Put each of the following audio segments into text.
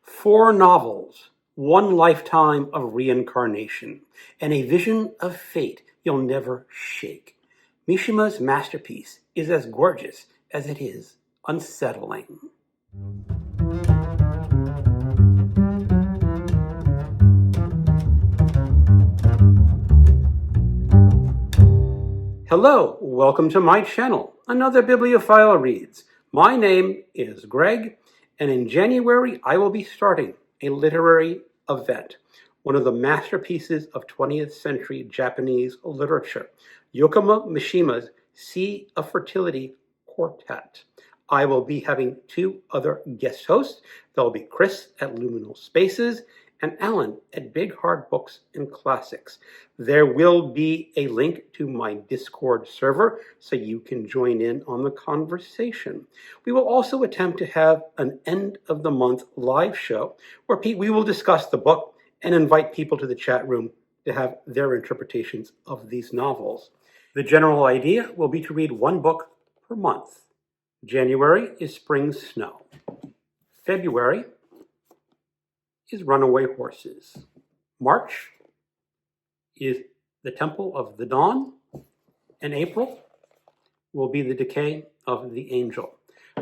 4 novels, 1 lifetime of reincarnation, and a vision of fate you'll never shake. Mishima's masterpiece is as gorgeous as it is unsettling. Hello, welcome to my channel, another Bibliophile Reads. My name is Greg, and in January I will be starting a literary event, one of the masterpieces of 20th century Japanese literature, Yukio Mishima's Sea of Fertility Quartet. I will be having 2 other guest hosts. There'll be Chris at Liminal Spaces and Allan at Big Hard Books and Classics. There will be a link to my Discord server so you can join in on the conversation. We will also attempt to have an end of the month live show where we will discuss the book and invite people to the chat room to have their interpretations of these novels. The general idea will be to read 1 book per month. January is Spring Snow. February is Runaway Horses. March is The Temple of the Dawn, and April will be The Decay of the Angel.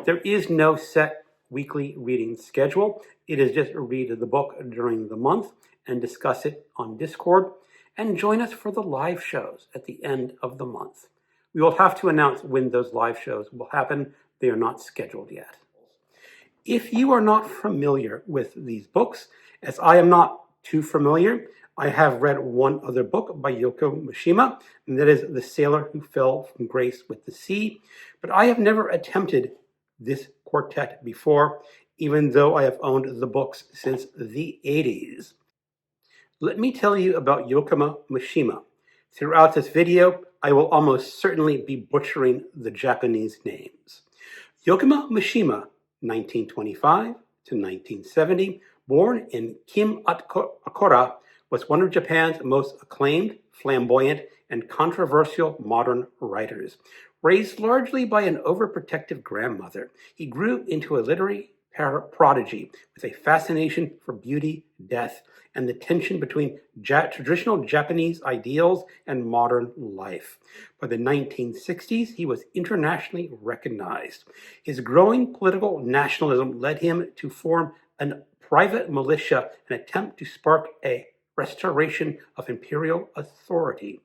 There is no set weekly reading schedule. It is just read the book during the month and discuss it on Discord, and join us for the live shows at the end of the month. We will have to announce when those live shows will happen. They are not scheduled yet. If you are not familiar with these books, as I am not too familiar, I have read 1 other book by Yukio Mishima, and that is The Sailor Who Fell from Grace with the Sea. But I have never attempted this quartet before, even though I have owned the books since the 80s. Let me tell you about Yukio Mishima. Throughout this video, I will almost certainly be butchering the Japanese names. Yukio Mishima, 1925 to 1970, born in Kimatakura, was one of Japan's most acclaimed, flamboyant, and controversial modern writers. Raised largely by an overprotective grandmother, he grew into a literary prodigy with a fascination for beauty, death, and the tension between traditional Japanese ideals and modern life. By the 1960s, he was internationally recognized. His growing political nationalism led him to form a private militia and attempt to spark a restoration of imperial authority.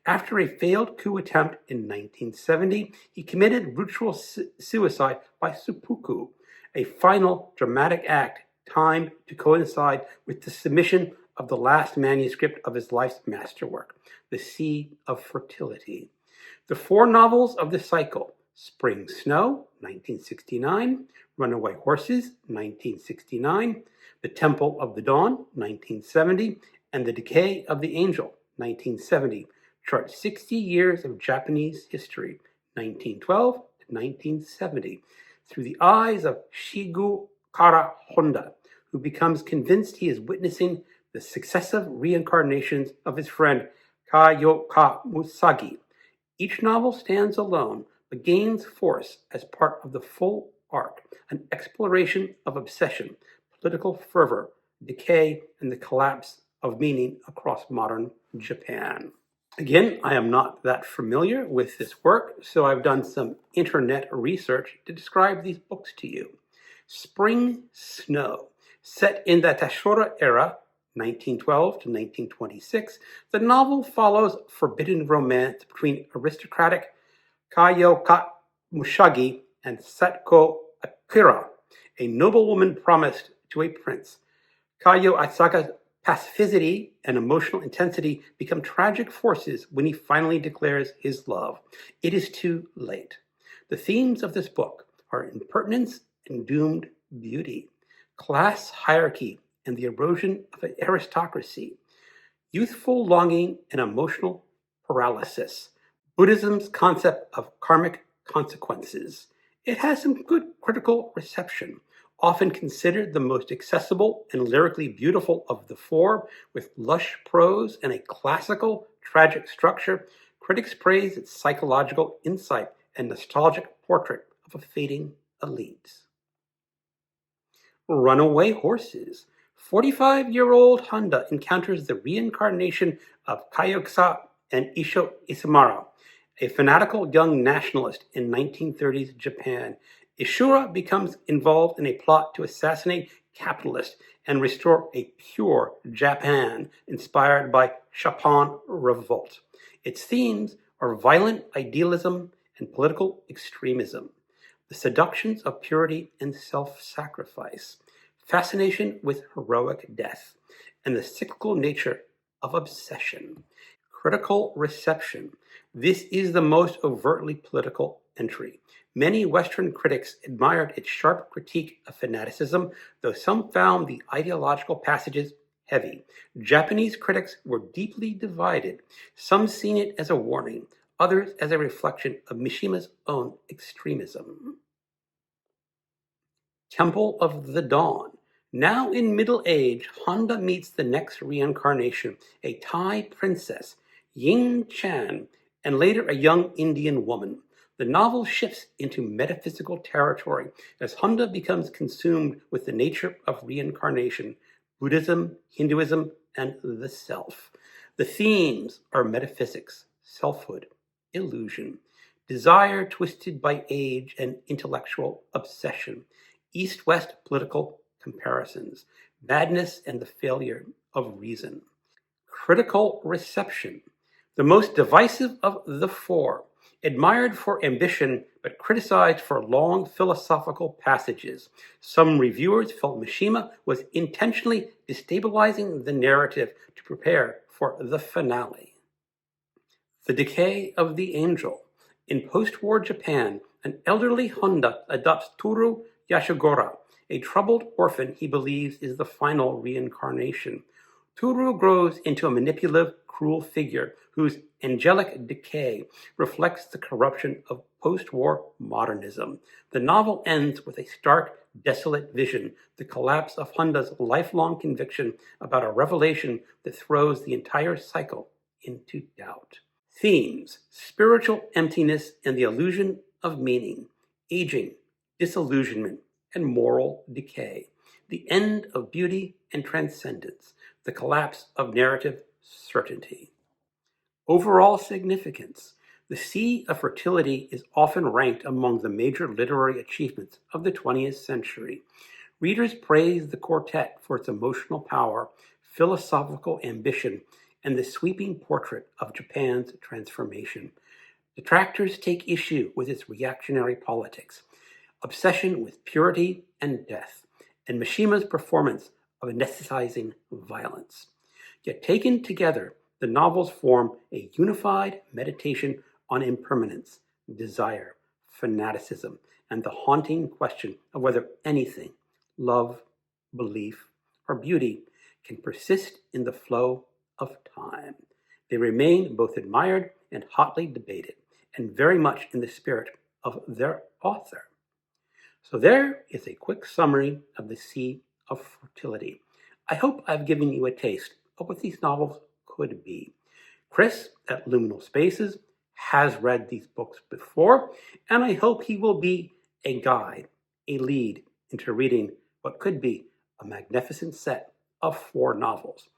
After a failed coup attempt in 1970, he committed ritual suicide by seppuku, a final dramatic act timed to coincide with the submission of the last manuscript of his life's masterwork, The Sea of Fertility. The 4 novels of the cycle, Spring Snow, 1969, Runaway Horses, 1969, The Temple of the Dawn, 1970, and The Decay of the Angel, 1970, chart 60 years of Japanese history, 1912 to 1970, through the eyes of Shigukara Honda, who becomes convinced he is witnessing the successive reincarnations of his friend Kayoka Musagi. Each novel stands alone, but gains force as part of the full arc, an exploration of obsession, political fervor, decay, and the collapse of meaning across modern Japan. Again, I am not that familiar with this work, so I've done some internet research to describe these books to you. Spring Snow. Set in the Taishōra era, 1912 to 1926, the novel follows forbidden romance between aristocratic Kayoka Musagi and Satoko Akira, a noblewoman promised to a prince. Kayo Asaka's pacifity and emotional intensity become tragic forces when he finally declares his love. It is too late. The themes of this book are impertinence and doomed beauty, class hierarchy and the erosion of aristocracy, youthful longing and emotional paralysis, Buddhism's concept of karmic consequences. It has some good critical reception, often considered the most accessible and lyrically beautiful of the 4, with lush prose and a classical, tragic structure. Critics praise its psychological insight and nostalgic portrait of a fading elite. Runaway Horses. 45-year-old Honda encounters the reincarnation of Kaioksa and Isho Isamara, a fanatical young nationalist in 1930s Japan. Ishura becomes involved in a plot to assassinate capitalists and restore a pure Japan inspired by Chopin revolt. Its themes are violent idealism and political extremism, the seductions of purity and self-sacrifice, fascination with heroic death, and the cyclical nature of obsession. Critical reception. This is the most overtly political entry. Many Western critics admired its sharp critique of fanaticism, though some found the ideological passages heavy. Japanese critics were deeply divided. Some seen it as a warning, others as a reflection of Mishima's own extremism. Temple of the Dawn. Now in middle age, Honda meets the next reincarnation, a Thai princess, Ying Chan, and later a young Indian woman. The novel shifts into metaphysical territory as Honda becomes consumed with the nature of reincarnation, Buddhism, Hinduism, and the self. The themes are metaphysics, selfhood, illusion, desire twisted by age and intellectual obsession, East-West political comparisons, madness and the failure of reason. Critical reception. The most divisive of the four, admired for ambition but criticized for long philosophical passages. Some reviewers felt Mishima was intentionally destabilizing the narrative to prepare for the finale. The Decay of the Angel. In post-war Japan, an elderly Honda adopts Toru Yashigora, a troubled orphan he believes is the final reincarnation. Toru grows into a manipulative, cruel figure whose angelic decay reflects the corruption of post-war modernism. The novel ends with a stark, desolate vision, the collapse of Honda's lifelong conviction about a revelation that throws the entire cycle into doubt. Themes: spiritual emptiness and the illusion of meaning, aging, disillusionment, and moral decay, the end of beauty and transcendence, the collapse of narrative certainty. Overall significance. The Sea of Fertility is often ranked among the major literary achievements of the 20th century. Readers praise the quartet for its emotional power, philosophical ambition, and the sweeping portrait of Japan's transformation. Detractors take issue with its reactionary politics, obsession with purity and death, and Mishima's performance of anesthetizing violence. Yet taken together, the novels form a unified meditation on impermanence, desire, fanaticism, and the haunting question of whether anything, love, belief, or beauty, can persist in the flow of time. They remain both admired and hotly debated, and very much in the spirit of their author. So there is a quick summary of the Sea of Fertility. I hope I've given you a taste of what these novels could be. Chris at Liminal Spaces has read these books before, and I hope he will be a guide, a lead into reading what could be a magnificent set of 4 novels.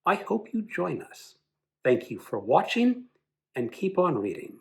I hope you join us. Thank you for watching, and keep on reading.